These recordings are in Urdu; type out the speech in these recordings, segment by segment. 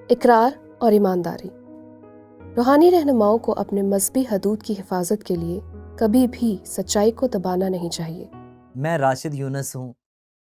اقرار اور ایمانداری۔ روحانی رہنماؤں کو اپنے مذہبی حدود کی حفاظت کے لیے کبھی بھی سچائی کو دبانا نہیں چاہیے۔ میں راشد یونس ہوں۔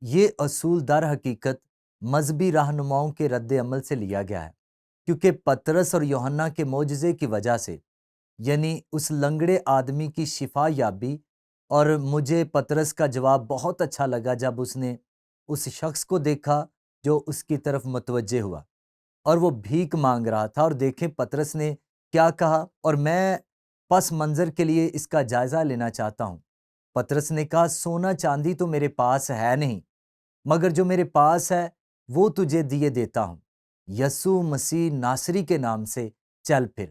یہ اصول در حقیقت مذہبی رہنماؤں کے رد عمل سے لیا گیا ہے، کیونکہ پطرس اور یوحنا کے معجزے کی وجہ سے، یعنی اس لنگڑے آدمی کی شفا یابی، اور مجھے پطرس کا جواب بہت اچھا لگا جب اس نے اس شخص کو دیکھا جو اس کی طرف متوجہ ہوا اور وہ بھیک مانگ رہا تھا، اور دیکھیں پطرس نے کیا کہا، اور میں پس منظر کے لیے اس کا جائزہ لینا چاہتا ہوں۔ پطرس نے کہا، سونا چاندی تو میرے پاس ہے نہیں، مگر جو میرے پاس ہے وہ تجھے دیے دیتا ہوں۔ یسوع مسیح ناصری کے نام سے چل پھر۔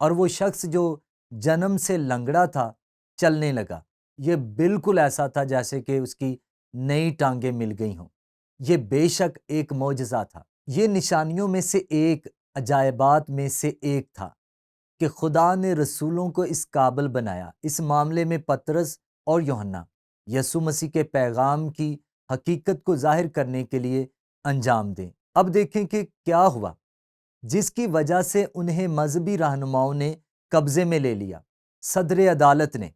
اور وہ شخص جو جنم سے لنگڑا تھا چلنے لگا۔ یہ بالکل ایسا تھا جیسے کہ اس کی نئی ٹانگیں مل گئی ہوں۔ یہ بے شک ایک معجزہ تھا۔ یہ نشانیوں میں سے ایک، عجائبات میں سے ایک تھا کہ خدا نے رسولوں کو اس قابل بنایا اس معاملے میں پطرس اور یوحنا یسوع مسیح کے پیغام کی حقیقت کو ظاہر کرنے کے لیے انجام دیں۔ اب دیکھیں کہ کیا ہوا جس کی وجہ سے انہیں مذہبی رہنماؤں نے قبضے میں لے لیا، صدر عدالت نے۔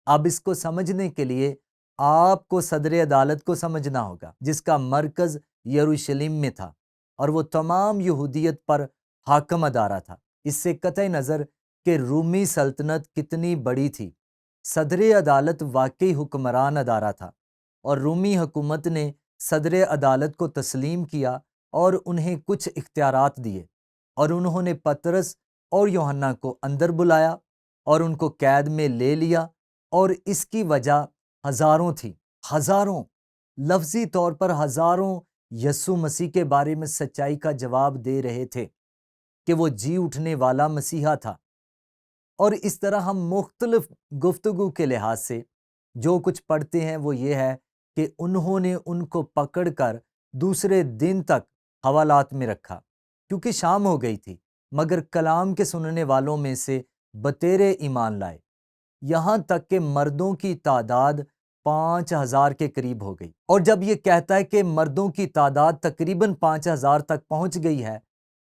اب اس کو سمجھنے کے لیے آپ کو صدر عدالت کو سمجھنا ہوگا، جس کا مرکز یروشلم میں تھا، اور وہ تمام یہودیت پر حاکم ادارہ تھا۔ اس سے قطع نظر کہ رومی سلطنت کتنی بڑی تھی، صدر عدالت واقعی حکمران ادارہ تھا، اور رومی حکومت نے صدر عدالت کو تسلیم کیا اور انہیں کچھ اختیارات دیے، اور انہوں نے پطرس اور یوحنا کو اندر بلایا اور ان کو قید میں لے لیا، اور اس کی وجہ ہزاروں تھی، ہزاروں، لفظی طور پر ہزاروں یسوع مسیح کے بارے میں سچائی کا جواب دے رہے تھے کہ وہ جی اٹھنے والا مسیحا تھا۔ اور اس طرح ہم مختلف گفتگو کے لحاظ سے جو کچھ پڑھتے ہیں وہ یہ ہے کہ انہوں نے ان کو پکڑ کر دوسرے دن تک حوالات میں رکھا، کیونکہ شام ہو گئی تھی، مگر کلام کے سننے والوں میں سے بتیرے ایمان لائے، یہاں تک کہ مردوں کی تعداد 5000 کے قریب ہو گئی۔ اور جب یہ کہتا ہے کہ مردوں کی تعداد تقریباً 5000 تک پہنچ گئی ہے،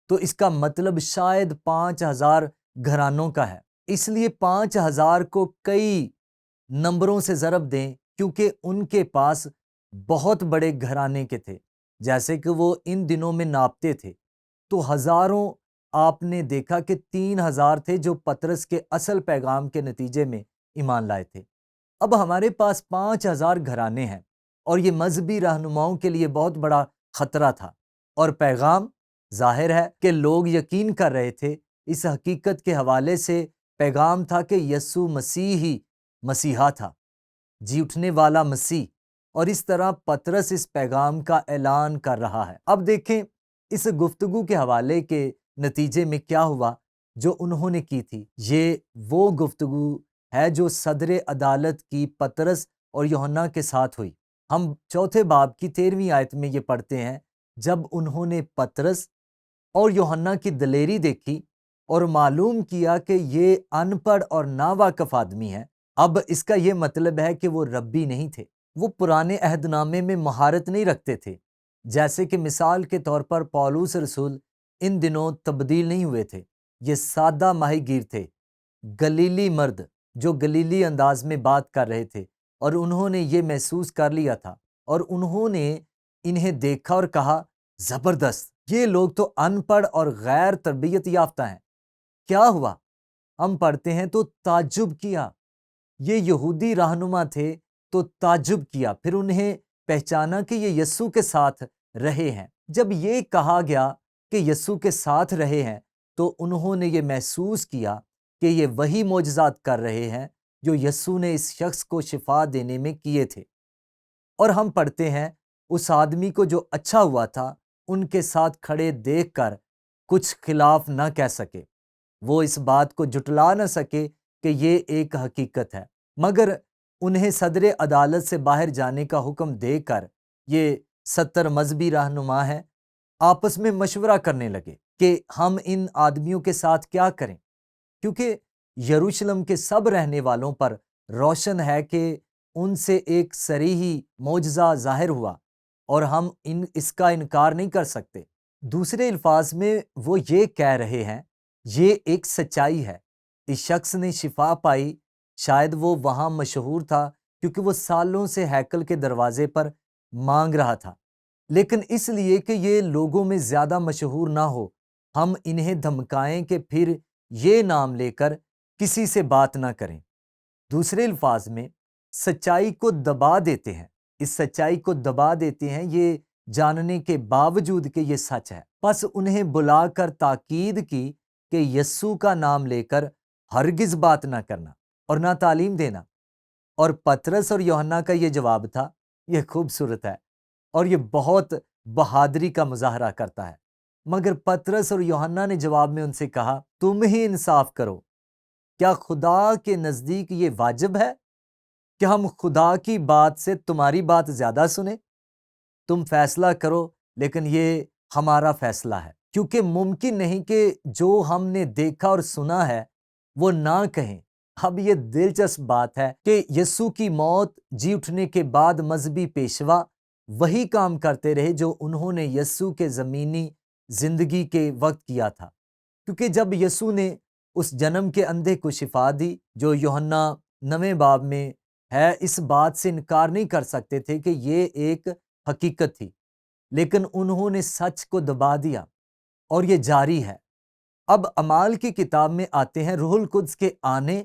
تو اس کا مطلب شاید 5000 گھرانوں کا ہے۔ اس لیے 5000 کو کئی نمبروں سے ضرب دیں، کیونکہ ان کے پاس بہت بڑے گھرانے کے تھے، جیسے کہ وہ ان دنوں میں ناپتے تھے۔ تو ہزاروں، آپ نے دیکھا کہ 3000 تھے جو پطرس کے اصل پیغام کے نتیجے میں ایمان لائے تھے۔ اب ہمارے پاس 5000 گھرانے ہیں، اور یہ مذہبی رہنماؤں کے لیے بہت بڑا خطرہ تھا، اور پیغام ظاہر ہے کہ لوگ یقین کر رہے تھے۔ اس حقیقت کے حوالے سے پیغام تھا کہ یسوع مسیح ہی مسیحا تھا، جی اٹھنے والا مسیح، اور اس طرح پطرس اس پیغام کا اعلان کر رہا ہے۔ اب دیکھیں اس گفتگو کے حوالے کے نتیجے میں کیا ہوا جو انہوں نے کی تھی۔ یہ وہ گفتگو ہے جو صدر عدالت کی پطرس اور یوحنا کے ساتھ ہوئی۔ ہم 4 باب کی 13ویں آیت میں یہ پڑھتے ہیں، جب انہوں نے پطرس اور یوحنا کی دلیری دیکھی اور معلوم کیا کہ یہ ان پڑھ اور ناواقف آدمی ہیں۔ اب اس کا یہ مطلب ہے کہ وہ ربی نہیں تھے، وہ پرانے عہد نامے میں مہارت نہیں رکھتے تھے، جیسے کہ مثال کے طور پر پولس رسول ان دنوں تبدیل نہیں ہوئے تھے۔ یہ سادہ ماہی گیر تھے، گلیلی مرد جو گلیلی انداز میں بات کر رہے تھے، اور انہوں نے یہ محسوس کر لیا تھا، اور انہوں نے انہیں دیکھا اور کہا، زبردست، یہ لوگ تو ان پڑھ اور غیر تربیت یافتہ ہیں۔ کیا ہوا؟ ہم پڑھتے ہیں، تو تعجب کیا۔ یہ یہودی رہنما تھے تو تعجب کیا، پھر انہیں پہچانا کہ یہ یسوع کے ساتھ رہے ہیں۔ جب یہ کہا گیا کہ یسوع کے ساتھ رہے ہیں، تو انہوں نے یہ محسوس کیا کہ یہ وہی معجزات کر رہے ہیں جو یسوع نے اس شخص کو شفا دینے میں کیے تھے۔ اور ہم پڑھتے ہیں، اس آدمی کو جو اچھا ہوا تھا ان کے ساتھ کھڑے دیکھ کر کچھ خلاف نہ کہہ سکے، وہ اس بات کو جھٹلا نہ سکے کہ یہ ایک حقیقت ہے، مگر انہیں صدر عدالت سے باہر جانے کا حکم دے کر یہ 70 مذہبی رہنما ہیں آپس میں مشورہ کرنے لگے کہ ہم ان آدمیوں کے ساتھ کیا کریں، کیونکہ یروشلم کے سب رہنے والوں پر روشن ہے کہ ان سے ایک صریحی معجزہ ظاہر ہوا، اور ہم اس کا انکار نہیں کر سکتے۔ دوسرے الفاظ میں وہ یہ کہہ رہے ہیں، یہ ایک سچائی ہے۔ اس شخص نے شفا پائی، شاید وہ وہاں مشہور تھا کیونکہ وہ سالوں سے ہیکل کے دروازے پر مانگ رہا تھا، لیکن اس لیے کہ یہ لوگوں میں زیادہ مشہور نہ ہو، ہم انہیں دھمکائیں کہ پھر یہ نام لے کر کسی سے بات نہ کریں۔ دوسرے الفاظ میں سچائی کو دبا دیتے ہیں، اس سچائی کو دبا دیتے ہیں یہ جاننے کے باوجود کہ یہ سچ ہے۔ پس انہیں بلا کر تاکید کی کہ یسوع کا نام لے کر ہرگز بات نہ کرنا اور نہ تعلیم دینا۔ اور پطرس اور یوحنا کا یہ جواب تھا، یہ خوبصورت ہے اور یہ بہت بہادری کا مظاہرہ کرتا ہے۔ مگر پطرس اور یوحنا نے جواب میں ان سے کہا، تم ہی انصاف کرو، کیا خدا کے نزدیک یہ واجب ہے کہ ہم خدا کی بات سے تمہاری بات زیادہ سنیں؟ تم فیصلہ کرو، لیکن یہ ہمارا فیصلہ ہے، کیونکہ ممکن نہیں کہ جو ہم نے دیکھا اور سنا ہے وہ نہ کہیں۔ اب یہ دلچسپ بات ہے کہ یسوع کی موت جی اٹھنے کے بعد مذہبی پیشوا وہی کام کرتے رہے جو انہوں نے یسوع کے زمینی زندگی کے وقت کیا تھا، کیونکہ جب یسوع نے اس جنم کے اندھے کو شفا دی جو یوحنا 9 باب میں ہے، اس بات سے انکار نہیں کر سکتے تھے کہ یہ ایک حقیقت تھی، لیکن انہوں نے سچ کو دبا دیا اور یہ جاری ہے۔ اب اعمال کی کتاب میں آتے ہیں روح القدس کے آنے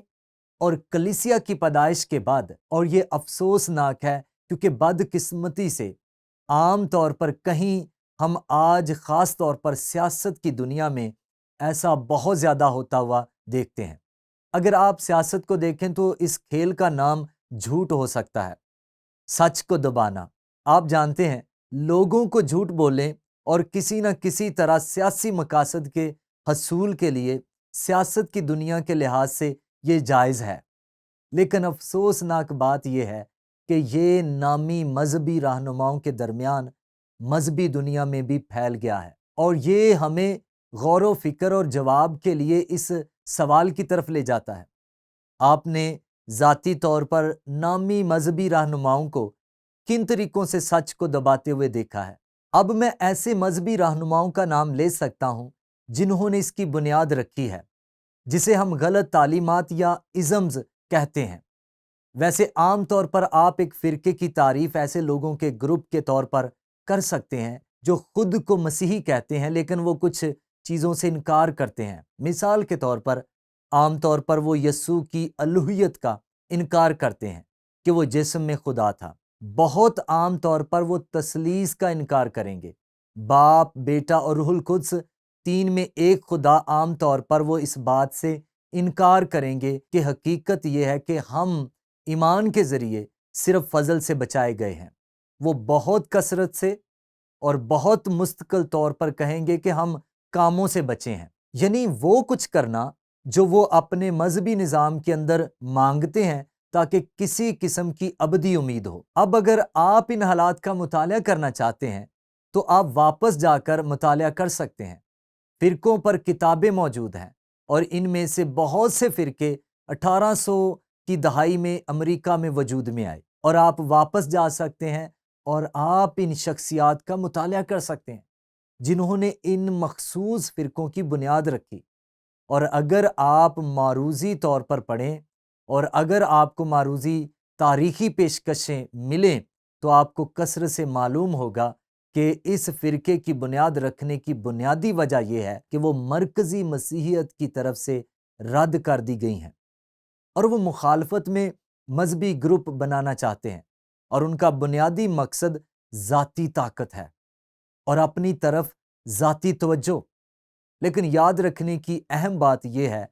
اور کلیسیا کی پیدائش کے بعد، اور یہ افسوسناک ہے کیونکہ بدقسمتی سے عام طور پر کہیں ہم آج خاص طور پر سیاست کی دنیا میں ایسا بہت زیادہ ہوتا ہوا دیکھتے ہیں۔ اگر آپ سیاست کو دیکھیں تو اس کھیل کا نام جھوٹ ہو سکتا ہے، سچ کو دبانا۔ آپ جانتے ہیں لوگوں کو جھوٹ بولیں اور کسی نہ کسی طرح سیاسی مقاصد کے حصول کے لیے سیاست کی دنیا کے لحاظ سے یہ جائز ہے، لیکن افسوسناک بات یہ ہے کہ یہ نامی مذہبی رہنماؤں کے درمیان مذہبی دنیا میں بھی پھیل گیا ہے، اور یہ ہمیں غور و فکر اور جواب کے لیے اس سوال کی طرف لے جاتا ہے۔ آپ نے ذاتی طور پر نامی مذہبی رہنماؤں کو کن طریقوں سے سچ کو دباتے ہوئے دیکھا ہے؟ اب میں ایسے مذہبی رہنماؤں کا نام لے سکتا ہوں جنہوں نے اس کی بنیاد رکھی ہے، جسے ہم غلط تعلیمات یا ازمز کہتے ہیں۔ ویسے عام طور پر آپ ایک فرقے کی تعریف ایسے لوگوں کے گروپ کے طور پر کر سکتے ہیں جو خود کو مسیحی کہتے ہیں لیکن وہ کچھ چیزوں سے انکار کرتے ہیں۔ مثال کے طور پر عام طور پر وہ یسوع کی الوہیت کا انکار کرتے ہیں کہ وہ جسم میں خدا تھا۔ بہت عام طور پر وہ تثلیث کا انکار کریں گے، باپ، بیٹا اور روح القدس تین میں ایک خدا۔ عام طور پر وہ اس بات سے انکار کریں گے کہ حقیقت یہ ہے کہ ہم ایمان کے ذریعے صرف فضل سے بچائے گئے ہیں۔ وہ بہت کثرت سے اور بہت مستقل طور پر کہیں گے کہ ہم کاموں سے بچے ہیں، یعنی وہ کچھ کرنا جو وہ اپنے مذہبی نظام کے اندر مانگتے ہیں تاکہ کسی قسم کی ابدی امید ہو۔ اب اگر آپ ان حالات کا مطالعہ کرنا چاہتے ہیں تو آپ واپس جا کر مطالعہ کر سکتے ہیں۔ فرقوں پر کتابیں موجود ہیں اور ان میں سے بہت سے فرقے 1800 کی دہائی میں امریکہ میں وجود میں آئے، اور آپ واپس جا سکتے ہیں اور آپ ان شخصیات کا مطالعہ کر سکتے ہیں جنہوں نے ان مخصوص فرقوں کی بنیاد رکھی۔ اور اگر آپ معروضی طور پر پڑھیں اور اگر آپ کو معروضی تاریخی پیشکشیں ملیں تو آپ کو کثرت سے معلوم ہوگا کہ اس فرقے کی بنیاد رکھنے کی بنیادی وجہ یہ ہے کہ وہ مرکزی مسیحیت کی طرف سے رد کر دی گئی ہیں، اور وہ مخالفت میں مذہبی گروپ بنانا چاہتے ہیں، اور ان کا بنیادی مقصد ذاتی طاقت ہے اور اپنی طرف ذاتی توجہ۔ لیکن یاد رکھنے کی اہم بات یہ ہے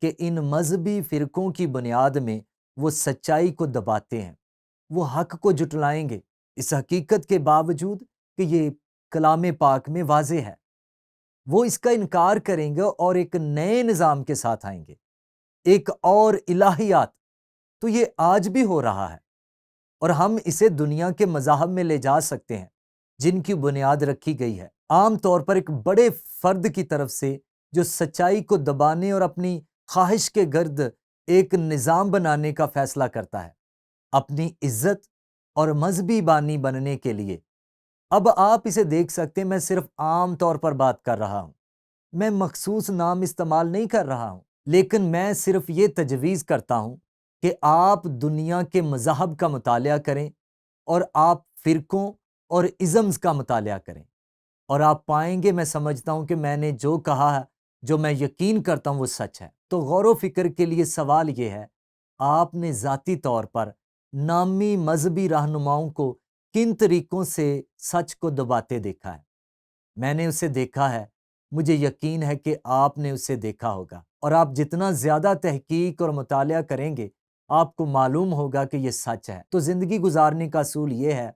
کہ ان مذہبی فرقوں کی بنیاد میں وہ سچائی کو دباتے ہیں، وہ حق کو جھٹلائیں گے، اس حقیقت کے باوجود کہ یہ کلام پاک میں واضح ہے۔ وہ اس کا انکار کریں گے اور ایک نئے نظام کے ساتھ آئیں گے، ایک اور الہیات۔ تو یہ آج بھی ہو رہا ہے، اور ہم اسے دنیا کے مذاہب میں لے جا سکتے ہیں جن کی بنیاد رکھی گئی ہے عام طور پر ایک بڑے فرد کی طرف سے جو سچائی کو دبانے اور اپنی خواہش کے گرد ایک نظام بنانے کا فیصلہ کرتا ہے، اپنی عزت اور مذہبی بانی بننے کے لیے اب آپ اسے دیکھ سکتے ہیں، میں صرف عام طور پر بات کر رہا ہوں، میں مخصوص نام استعمال نہیں کر رہا ہوں، لیکن میں صرف یہ تجویز کرتا ہوں کہ آپ دنیا کے مذاہب کا مطالعہ کریں اور آپ فرقوں اور ازمز کا مطالعہ کریں، اور آپ پائیں گے، میں سمجھتا ہوں کہ میں نے جو کہا ہے، جو میں یقین کرتا ہوں وہ سچ ہے۔ تو غور و فکر کے لیے سوال یہ ہے، آپ نے ذاتی طور پر نامی مذہبی رہنماؤں کو کن طریقوں سے سچ کو دباتے دیکھا ہے؟ میں نے اسے دیکھا ہے، مجھے یقین ہے کہ آپ نے اسے دیکھا ہوگا، اور آپ جتنا زیادہ تحقیق اور مطالعہ کریں گے آپ کو معلوم ہوگا کہ یہ سچ ہے۔ تو زندگی گزارنے کا اصول یہ ہے،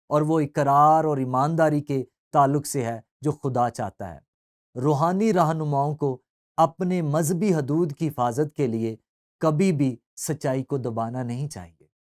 اور وہ اقرار اور ایمانداری کے تعلق سے ہے جو خدا چاہتا ہے۔ روحانی رہنماؤں کو اپنے مذہبی حدود کی حفاظت کے لیے کبھی بھی سچائی کو دبانا نہیں چاہیے۔